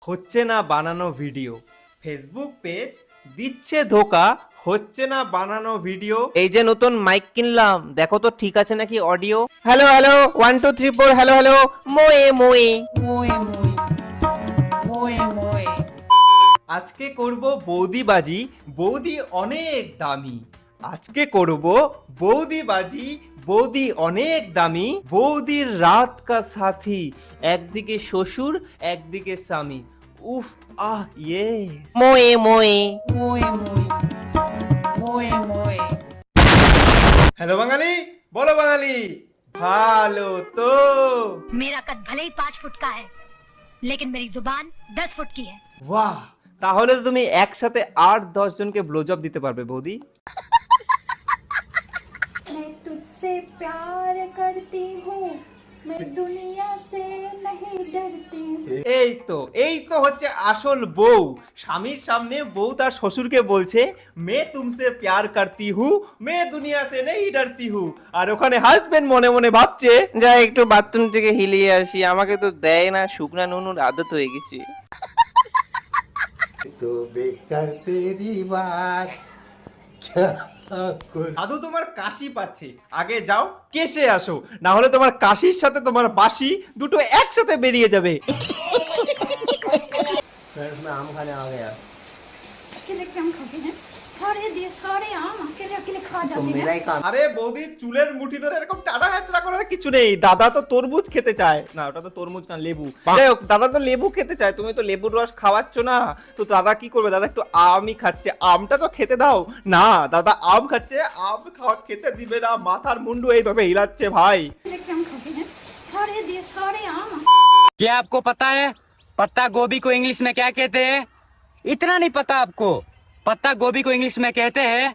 হচ্ছে না বানানো ভিডিও, ফেসবুক পেজ দিচ্ছে ধোকা, হচ্ছে না বানানো ভিডিও। এই যে নতুন মাইক কিনলাম, দেখো তো ঠিক আছে নাকি audio. Hello hello 1 2 3 4 hello hello মোয়ে মোয়ে মোয়ে মোয়ে মোয়ে। আজকে করব বৌদিবাজি, বৌদি অনেক দামি। আজকে করব বৌদিবাজি, বৌদি অনেক দামি। বৌদির রাত কা সাথী, একদিকে শ্বশুর একদিকে স্বামী। উফ আহ ইয়ে মোয়ে মোয়ে মোয়ে মোয়ে মোয়ে। হ্যালো বাঙালি, বলো বাঙালি, ভালো তো? मेरा कद भले ही 5 फुट का है, लेकिन मेरी जुबान 10 फुट की है। বাহ, তাহলে তো তুমি একসাথে 8-10 জনকে ব্লোজব দিতে পারবে বৌদি। मैं तुझसे प्यार करती हूँ, मैं दुनिया से नहीं डरती हूँ। এই তো হচ্ছে আসল বউ। স্বামীর সামনে বউ তার শ্বশুরকে বলছে মে তুমসে প্যার করতি হু, মে দুনিয়া সে নেই ডরতি হু। আর ওখানে হাজবেন্ড মনে মনে ভাবছে যা একটু বাথরুম থেকে হিলিয়ে আসি, আমাকে তো দেয় না, শুকনা নুনুর আদত হয়ে গেছে। तो बेकार तेरी बात क्या करूं? দাদু তোমার কাশি পাচ্ছে, আগে যাও কেসে আসো, না হলে তোমার কাশির সাথে তোমার বাসি দুটো একসাথে বেরিয়ে যাবে। मैं इसमें आम खाने आ गया। अकेले क्या खाते हैं? सारे आम अकेले अकेले खा तो जाते मेरा हैं। ही काम। আরে বৌদি চুলের মুঠি ধরে এরকম টানা হ্যাচড়া করার কিছু নেই। দাদা তো তরমুজ খেতে চায় না, ওটা তো তরমুজ না লেবু। যাই হোক, দাদা তো লেবু খেতে চায়, তুমি তো লেবুর রস খাওয়াচ্ছ না, তো দাদা কি করবে? দাদা একটু আমই খাচ্ছে, আমটা তো খেতে দাও না। দাদা আম খাচ্ছে, আম খাওয়া খেতে দিবে না, মাথার মুন্ডু এইভাবে হিলাচ্ছে ভাই। अकेले क्या खाते हैं? सारे आम। क्या आपको पता है पत्ता गोभी को इंग्लिश में क्या कहते हैं? इतना नहीं पता आपको? पत्ता गोभी को इंग्लिश में कहते हैं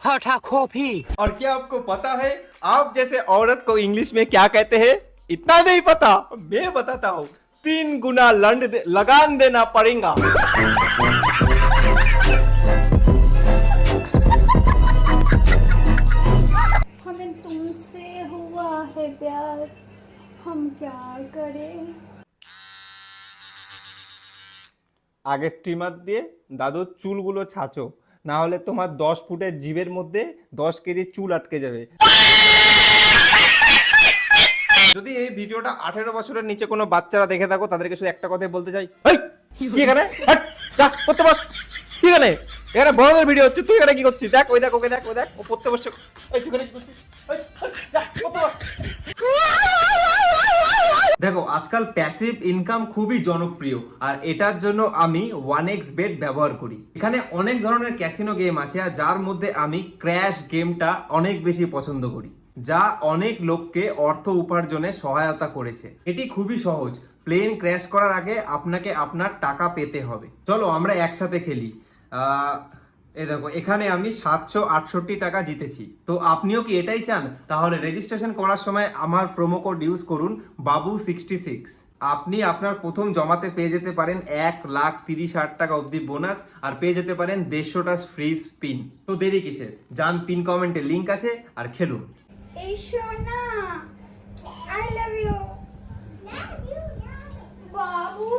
फटा खोफी। और क्या आपको पता है आप जैसे औरत को इंग्लिश में क्या कहते हैं? इतना नहीं पता, मैं बताता हूँ। 3 गुना लगान देना पड़ेगा। हमें तुमसे हुआ है प्यार, हम क्या करें? আগে ট্রিমার দিয়ে দাদুর চুলগুলো ছাঁচো, না হলে তোমার 10 ফুটের জিভের মধ্যে 10 কেজি চুল আটকে যাবে। যদি এই ভিডিওটা 18 বছরের নিচে কোনো বাচ্চারা দেখে থাকো, তাদেরকে শুধু একটা কথাই বলতে চাই, এই কি এখানে হাট, যা পড়তে বস। কি এখানে? এখানে বড়দের ভিডিও হচ্ছে, তুই এখানে কি করছিস? দেখ ওই দেখ, ওকে দেখ, ওই দেখ, ও পড়তে বসছে। এই তুই এখানে কি করছিস? এই, যা পড়তে বস। দেখো আজকাল প্যাসিভ ইনকাম খুবই জনপ্রিয়, আর এটার জন্য আমি 1xBet ব্যবহার করি। এখানে অনেক ধরনের ক্যাসিনো গেম আছে, আর যার মধ্যে আমি ক্র্যাশ গেমটা অনেক বেশি পছন্দ করি, যা অনেক লোককে অর্থ উপার্জনে সহায়তা করেছে। এটি খুবই সহজ, প্লেন ক্র্যাশ করার আগে আপনাকে আপনার টাকা পেতে হবে। চলো আমরা একসাথে খেলি। এই দেখো এখানে আমি 768 টাকা জিতেছি। তো আপনিও কি এটাই চান? তাহলে রেজিস্ট্রেশন করার সময় আমার প্রোমো কোড ইউজ করুন বাবু66। আপনি আপনার প্রথম জমাতে পেয়ে যেতে পারেন 1,30,000 টাকা অবধি বোনাস, আর পেয়ে যেতে পারেন 150টা ফ্রি স্পিন। তো দেরি কিসের? যান পিন কমেন্টে লিংক আছে আর খেলুন। এই সোনা, I love you. বাবু।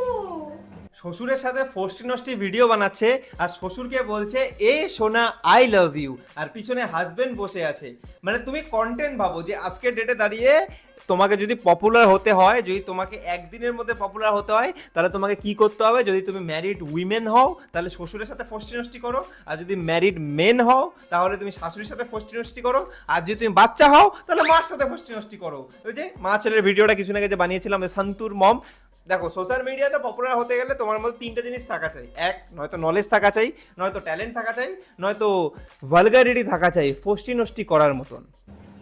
শ্বশুরের সাথে ফষ্টি নষ্টি ভিডিও বানাচ্ছে, আর শ্বশুরকে বলছে এ সোনা আই লাভ ইউ, আর পিছনে হাজবেন্ড বসে আছে। মানে তুমি কন্টেন্ট ভাবো যে আজকের ডেটে দাঁড়িয়ে তোমাকে যদি পপুলার হতে হয়, যদি তোমাকে একদিনের মধ্যে পপুলার হতে হয়, তাহলে তোমাকে কি করতে হবে? যদি তুমি ম্যারিড উইমেন হও তাহলে শ্বশুরের সাথে ফষ্টি নষ্টি করো, আর যদি ম্যারিড মেন হও তাহলে তুমি শাশুড়ির সাথে ফষ্টি নষ্টি করো, আর যদি তুমি বাচ্চা হও তাহলে মার সাথে ফষ্টি নষ্টি করো। ওই যে মা ছেলের ভিডিওটা কিছুদিন আগে যে বানিয়েছিলাম, সন্তুর মম। দেখো সোশ্যাল মিডিয়াতে পপুলার হতে গেলে তোমার মধ্যে 3টে জিনিস থাকা চাই। এক, নয়তো নলেজ থাকা চাই, নয়তো ট্যালেন্ট থাকা চাই, নয়তো ভালগারিটি থাকা চাই ফষ্টি নষ্টি করার মতন।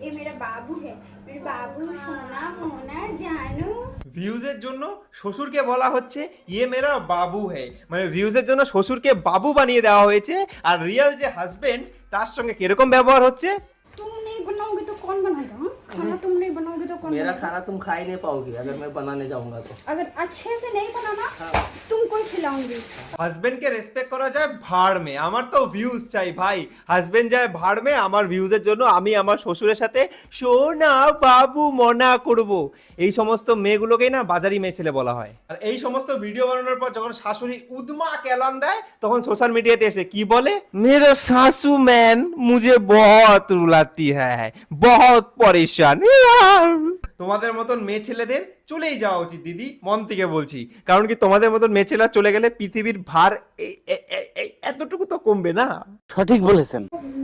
ये मेरा बाबू है, मेरे बाबू सोना मोना जानू। ভিউজের জন্য শ্বশুরকে বলা হচ্ছে ইয়ে মেরা বাবু হ্যায়, মানে ভিউজের জন্য শ্বশুরকে বাবু বানিয়ে দেওয়া হয়েছে। আর রিয়েল যে হাজবেন্ড, তার সঙ্গে কিরকম ব্যবহার হচ্ছে? तुम नहीं बनाओगे तो कौन बनाएगा? हाँ? खाना तुम नहीं बनाओगे तो कौन मेरा बनाएगा? खाना तुम खा ही नहीं पाओगी अगर मैं बनाने जाऊंगा तो। अगर अच्छे से नहीं बनाना तुम कोई खिला खिलाऊंगी। হাজবেন্ডকে রেসপেক্ট করা যায় ভাড় মে, আমার তো ভিউজ চাই ভাই। হাজবেন্ড যায় ভাড় মে, আমার ভিউজের জন্য আমি আমার শ্বশুরের সাথে সোনা বাবু মনা করব। এই সমস্ত মেয়েগুলোকেই না বাজারি মেয়ে ছেলে বলা হয়। আর এই সমস্ত ভিডিও বানানোর পর যখন শাশুড়ি উদমা কেলান দেয়, তখন সোশ্যাল মিডিয়াতে এসে কি বলে, মেরে শাশু ম্যান মুঝে বহুত রুলাতি হ্যায়, বহুত পরেশান। তোমাদের মতন মেয়ে ছেলেদের চলেই যাওয়া উচিত দিদি, মন থেকে বলছি। কারণ কি তোমাদের মতন মেয়ে ছেলেরা চলে গেলে পৃথিবীর ভার এতটুকু তো কমবে না।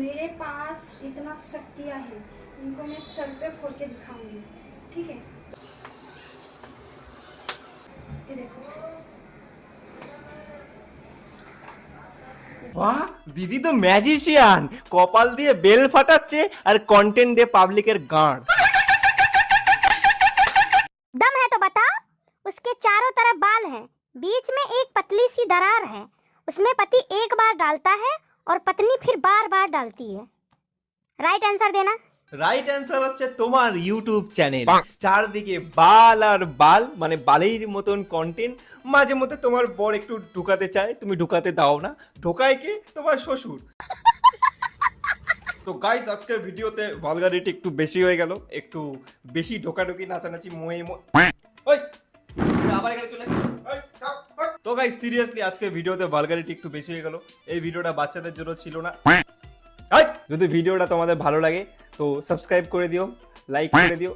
मेरे पास इतना शक्तियाँ हैं, इनको मैं सर पे फोड़ के दिखाऊंगी, ठीक है? ये देखो। বাহ, দিদি তো ম্যাজিশিয়ান, কপাল দিয়ে বেল ফাটাচ্ছে আর কন্টেন্ট দিয়ে পাবলিকের গাঁড়। दम है तो बता। उसके चारों तरफ बाल हैं, बीच में एक पतली सी दरार है, उसमें पति एक बार डालता है और पत्नी फिर बार बार डालती है। राइट आंसर देना। রাইট অ্যান্সার হচ্ছে তোমার ইউটিউব চ্যানেল। চারদিকে বাল আর বাল, মানে বালের মতন কন্টেন্ট। মাঝে মধ্যে তোমার বর একটু ঢুকাতে চায়, তুমি ঢুকাতে দাও না। ঢোকায় কে? তোমার শ্বশুর। তো গাইজ, আজকের ভিডিওতে ভালগারিটি একটু বেশি হয়ে গেল, একটু বেশি ঢোকাঢুকি নাচানাচি ওই আবার এখানে চলে আসি। ওই, থাম, ওই। তো গাইজ, সিরিয়াসলি আজকের ভিডিওতে ভালগারিটি একটু বেশি হয়ে গেল। এই ভিডিওটা বাচ্চাদের জন্য ছিল না। যদি ভিডিওটা তোমাদের ভালো লাগে তো সাবস্ক্রাইব করে দিও, লাইক করে দিও।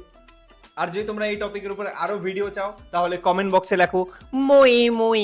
আর যদি তোমরা এই টপিকের উপরে আরো ভিডিও চাও তাহলে কমেন্ট বক্সে লেখো মই মই।